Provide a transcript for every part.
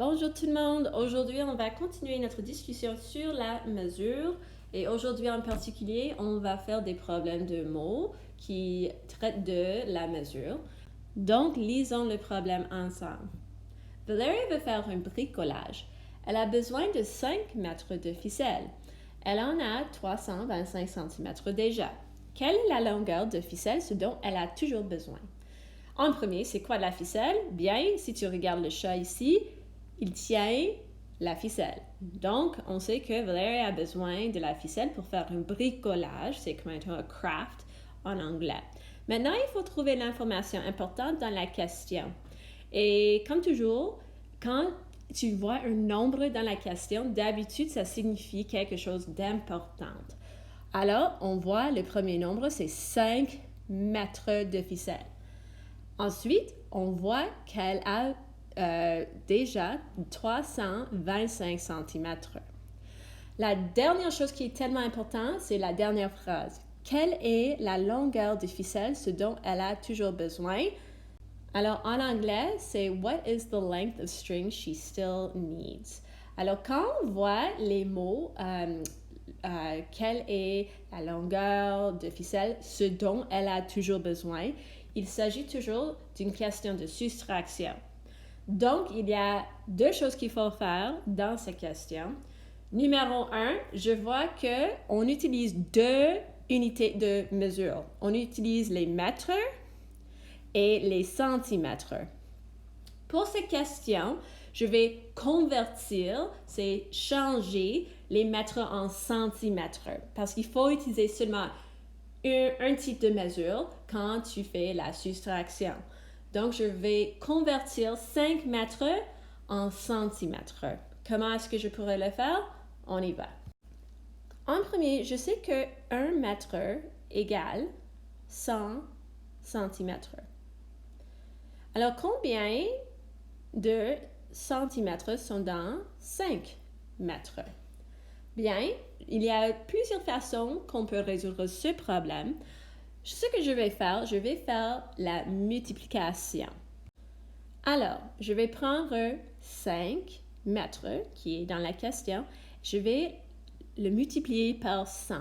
Bonjour tout le monde, aujourd'hui on va continuer notre discussion sur la mesure et aujourd'hui en particulier on va faire des problèmes de mots qui traitent de la mesure. Donc lisons le problème ensemble. Valérie veut faire un bricolage. Elle a besoin de 5 mètres de ficelle. Elle en a 325 cm déjà. Quelle est la longueur de ficelle, ce dont elle a toujours besoin? En premier, c'est quoi la ficelle? Bien, si tu regardes le chat ici, il tient la ficelle. Donc, on sait que Valérie a besoin de la ficelle pour faire un bricolage. C'est comme un craft en anglais. Maintenant, il faut trouver l'information importante dans la question. Et comme toujours, quand tu vois un nombre dans la question, d'habitude, ça signifie quelque chose d'important. Alors, on voit le premier nombre, c'est 5 mètres de ficelle. Ensuite, on voit qu'elle a déjà 325 cm. La dernière chose qui est tellement importante, c'est la dernière phrase. Quelle est la longueur de ficelle, ce dont elle a toujours besoin? Alors, en anglais, c'est What is the length of string she still needs? Alors, quand on voit les mots quelle est la longueur de ficelle, ce dont elle a toujours besoin, il s'agit toujours d'une question de soustraction. Donc, il y a deux choses qu'il faut faire dans cette question. Numéro 1, je vois qu'on utilise deux unités de mesure. On utilise les mètres et les centimètres. Pour cette question, je vais convertir, c'est changer les mètres en centimètres parce qu'il faut utiliser seulement un type de mesure quand tu fais la soustraction. Donc, je vais convertir 5 mètres en centimètres. Comment est-ce que je pourrais le faire? On y va. En premier, je sais que 1 mètre égale 100 centimètres. Alors, combien de centimètres sont dans 5 mètres? Bien, il y a plusieurs façons qu'on peut résoudre ce problème. Ce que je vais faire la multiplication. Alors, je vais prendre 5 mètres, qui est dans la question. Je vais le multiplier par 100.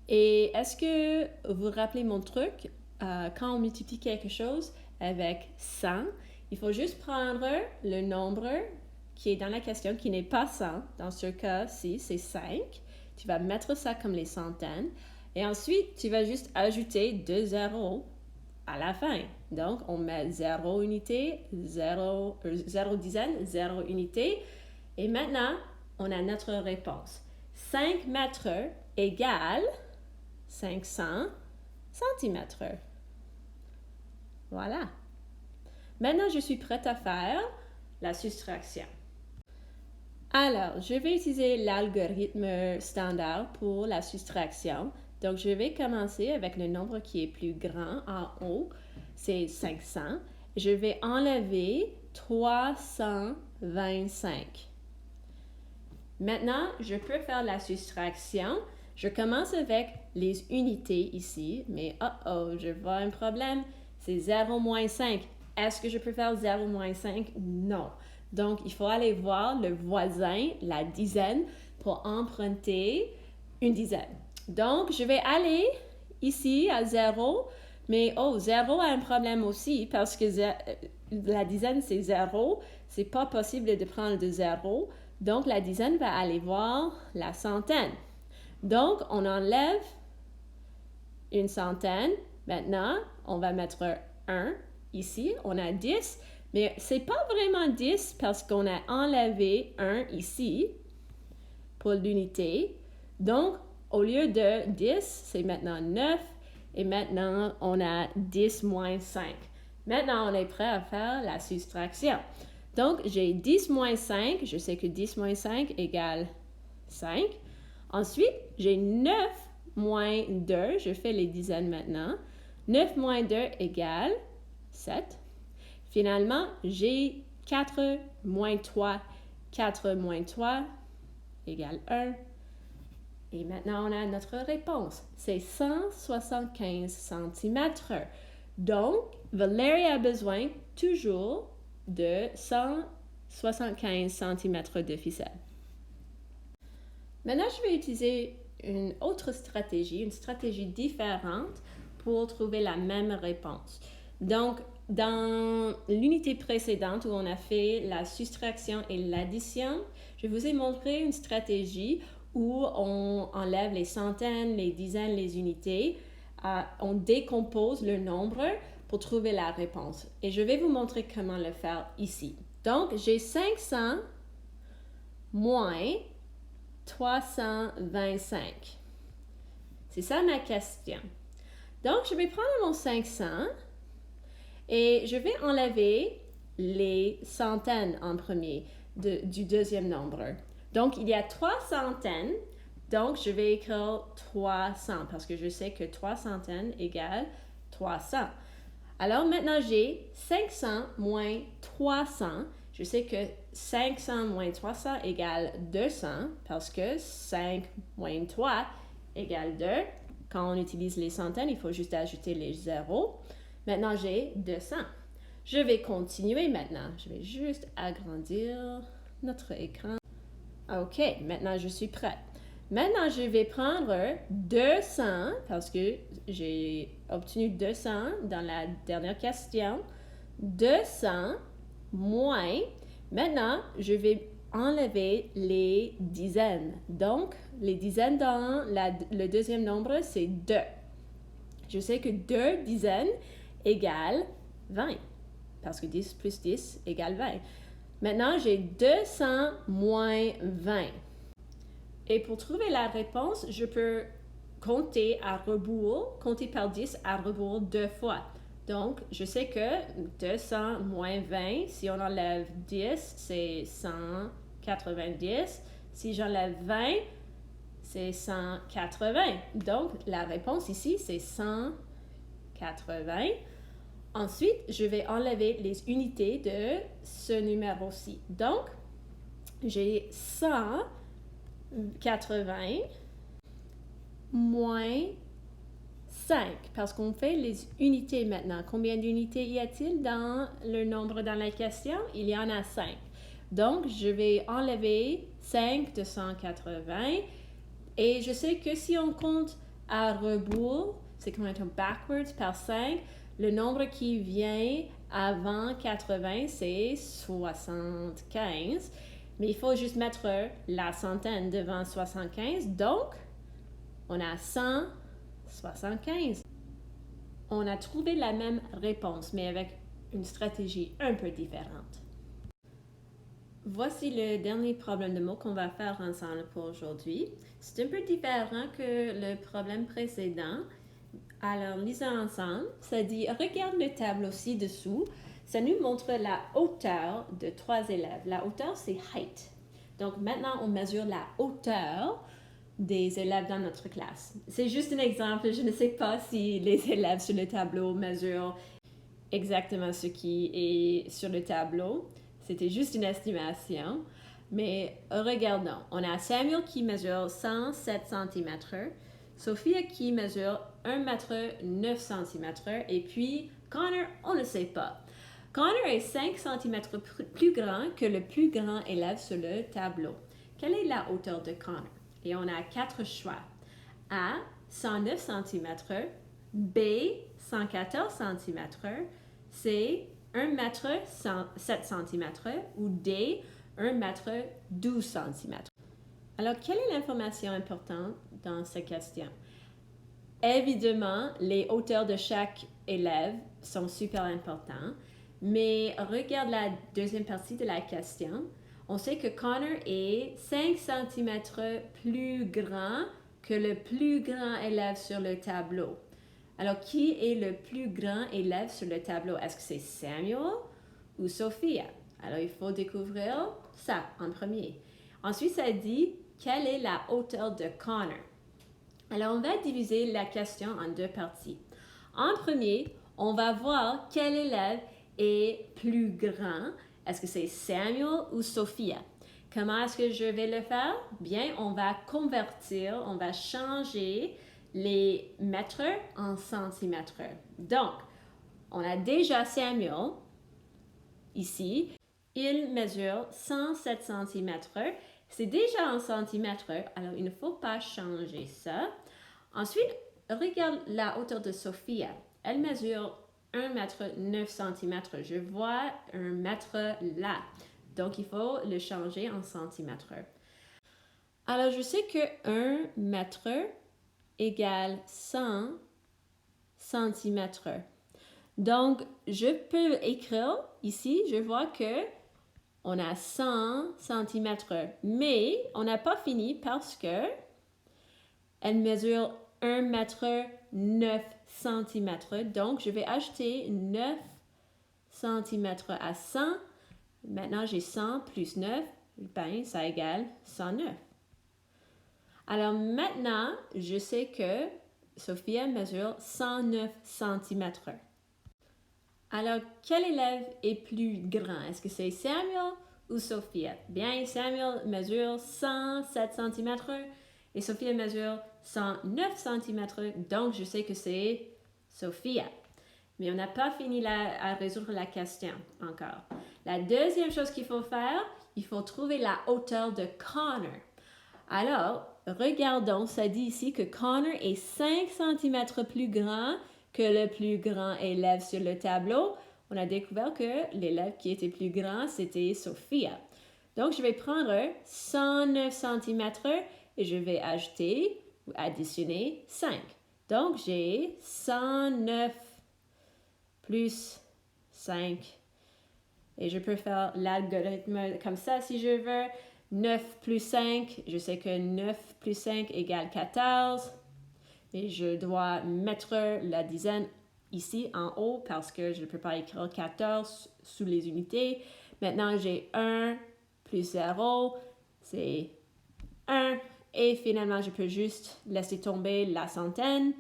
Et est-ce que vous vous rappelez mon truc? Quand on multiplie quelque chose avec 100, il faut juste prendre le nombre qui est dans la question, qui n'est pas 100. Dans ce cas-ci, c'est 5. Tu vas mettre ça comme les centaines. Et ensuite, tu vas juste ajouter 2 zéros à la fin. Donc, on met 0 unité, 0 dizaine, 0 unité. Et maintenant, on a notre réponse. 5 mètres égale 500 centimètres. Voilà. Maintenant, je suis prête à faire la soustraction. Alors, je vais utiliser l'algorithme standard pour la soustraction. Donc, je vais commencer avec le nombre qui est plus grand en haut, c'est 500. Je vais enlever 325. Maintenant, je peux faire la soustraction. Je commence avec les unités ici, mais je vois un problème. C'est 0 moins 5. Est-ce que je peux faire 0 moins 5? Non. Donc, il faut aller voir le voisin, la dizaine, pour emprunter une dizaine. Donc, je vais aller ici à 0, mais 0 a un problème aussi parce que la dizaine, c'est 0. C'est pas possible de prendre de 0. Donc, la dizaine va aller voir la centaine. Donc, on enlève une centaine. Maintenant, on va mettre 1 ici. On a 10. Mais ce n'est pas vraiment 10 parce qu'on a enlevé 1 ici pour l'unité. Donc, au lieu de 10, c'est maintenant 9. Et maintenant, on a 10 moins 5. Maintenant, on est prêt à faire la soustraction. Donc, j'ai 10 moins 5. Je sais que 10 moins 5 égale 5. Ensuite, j'ai 9 moins 2. Je fais les dizaines maintenant. 9 moins 2 égale 7. Finalement, j'ai 4 moins 3. 4 moins 3 égale 1. Et maintenant, on a notre réponse. C'est 175 cm. Donc, Valérie a besoin toujours de 100 75 cm de ficelle. Maintenant, je vais utiliser une autre stratégie, une stratégie différente pour trouver la même réponse. Donc, dans l'unité précédente où on a fait la soustraction et l'addition, je vous ai montré une stratégie où on enlève les centaines, les dizaines, les unités, on décompose le nombre pour trouver la réponse. Et je vais vous montrer comment le faire ici. Donc, j'ai 500 moins 325. C'est ça ma question. Donc, je vais prendre mon 500 et je vais enlever les centaines en premier du deuxième nombre. Donc, il y a 3 centaines, donc je vais écrire 300 parce que je sais que 3 centaines égale 300. Alors maintenant, j'ai 500 moins 300. Je sais que 500 moins 300 égale 200 parce que 5 moins 3 égale 2. Quand on utilise les centaines, il faut juste ajouter les zéros. Maintenant, j'ai 200. Je vais continuer maintenant. Je vais juste agrandir notre écran. OK, maintenant je suis prête. Maintenant, je vais prendre 200 parce que j'ai obtenu 200 dans la dernière question. 200 moins, maintenant, je vais enlever les dizaines. Donc, les dizaines dans le deuxième nombre, c'est 2. Je sais que 2 dizaines égale 20 parce que 10 plus 10 égale 20. Maintenant, j'ai 200 moins 20. Et pour trouver la réponse, je peux compter à rebours, compter par 10 à rebours 2 fois. Donc, je sais que 200 moins 20, si on enlève 10, c'est 190. Si j'enlève 20, c'est 180. Donc, la réponse ici, c'est 180. Ensuite, je vais enlever les unités de ce numéro-ci. Donc, j'ai 180 moins 5, parce qu'on fait les unités maintenant. Combien d'unités y a-t-il dans le nombre dans la question? Il y en a 5. Donc, je vais enlever 5 de 180. Et je sais que si on compte à rebours, c'est comme un backwards par 5, le nombre qui vient avant 80, c'est 75. Mais il faut juste mettre la centaine devant 75. Donc, on a 175. On a trouvé la même réponse, mais avec une stratégie un peu différente. Voici le dernier problème de mots qu'on va faire ensemble pour aujourd'hui. C'est un peu différent que le problème précédent. Alors, lisons ensemble. Ça dit, regarde le tableau ci-dessous. Ça nous montre la hauteur de 3 élèves. La hauteur, c'est height. Donc, maintenant, on mesure la hauteur des élèves dans notre classe. C'est juste un exemple. Je ne sais pas si les élèves sur le tableau mesurent exactement ce qui est sur le tableau. C'était juste une estimation. Mais regardons. On a Samuel qui mesure 107 cm, Sophia qui mesure 1 m 9 cm et puis Connor, on ne sait pas. Connor est 5 cm plus grand que le plus grand élève sur le tableau. Quelle est la hauteur de Connor? Et on a 4 choix. A, 109 cm, B, 114 cm, C, 1 m 7 cm ou D, 1 m 12 cm. Alors, quelle est l'information importante dans cette question? Évidemment, les hauteurs de chaque élève sont super importantes, mais regarde la deuxième partie de la question. On sait que Connor est 5 cm plus grand que le plus grand élève sur le tableau. Alors, qui est le plus grand élève sur le tableau? Est-ce que c'est Samuel ou Sophia? Alors, il faut découvrir ça en premier. Ensuite, ça dit, quelle est la hauteur de Connor? Alors, on va diviser la question en 2 parties. En premier, on va voir quel élève est plus grand. Est-ce que c'est Samuel ou Sophia? Comment est-ce que je vais le faire? Bien, on va convertir, on va changer les mètres en centimètres. Donc, on a déjà Samuel ici. Il mesure 107 cm. C'est déjà en centimètres, alors il ne faut pas changer ça. Ensuite, regarde la hauteur de Sophia. Elle mesure 1 mètre 9 cm. Je vois 1 mètre là. Donc, il faut le changer en centimètres. Alors, je sais que 1 mètre égale 100 centimètres. Donc, je peux écrire ici, je vois que on a 100 centimètres, mais on n'a pas fini parce que elle mesure 1 mètre 9 centimètres. Donc, je vais ajouter 9 centimètres à 100. Maintenant, j'ai 100 plus 9, ben, ça égale 109. Alors maintenant, je sais que Sophia mesure 109 centimètres. Alors, quel élève est plus grand? Est-ce que c'est Samuel ou Sophia? Bien, Samuel mesure 107 cm et Sophia mesure 109 cm. Donc, je sais que c'est Sophia. Mais on n'a pas fini à résoudre la question encore. La deuxième chose qu'il faut faire, il faut trouver la hauteur de Connor. Alors, regardons, ça dit ici que Connor est 5 cm plus grand que le plus grand élève sur le tableau. On a découvert que l'élève qui était plus grand, c'était Sophia. Donc, je vais prendre 109 cm et je vais ajouter ou additionner 5. Donc, j'ai 109 plus 5. Et je peux faire l'algorithme comme ça si je veux. 9 plus 5, je sais que 9 plus 5 égale 14. Et je dois mettre la dizaine ici en haut parce que je ne peux pas écrire 14 sous les unités. Maintenant, j'ai 1 plus 0, c'est 1. Et finalement, je peux juste laisser tomber la centaine.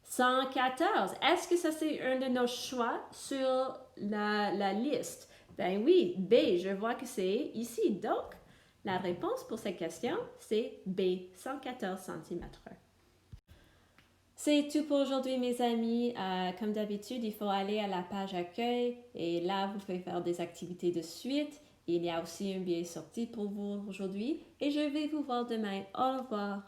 114. Est-ce que ça, c'est un de nos choix sur la liste? Ben oui, B, je vois que c'est ici. Donc, la réponse pour cette question, c'est B, 114 cm. C'est tout pour aujourd'hui, mes amis. Comme d'habitude, il faut aller à la page accueil et là, vous pouvez faire des activités de suite. Il y a aussi un billet sorti pour vous aujourd'hui et je vais vous voir demain. Au revoir.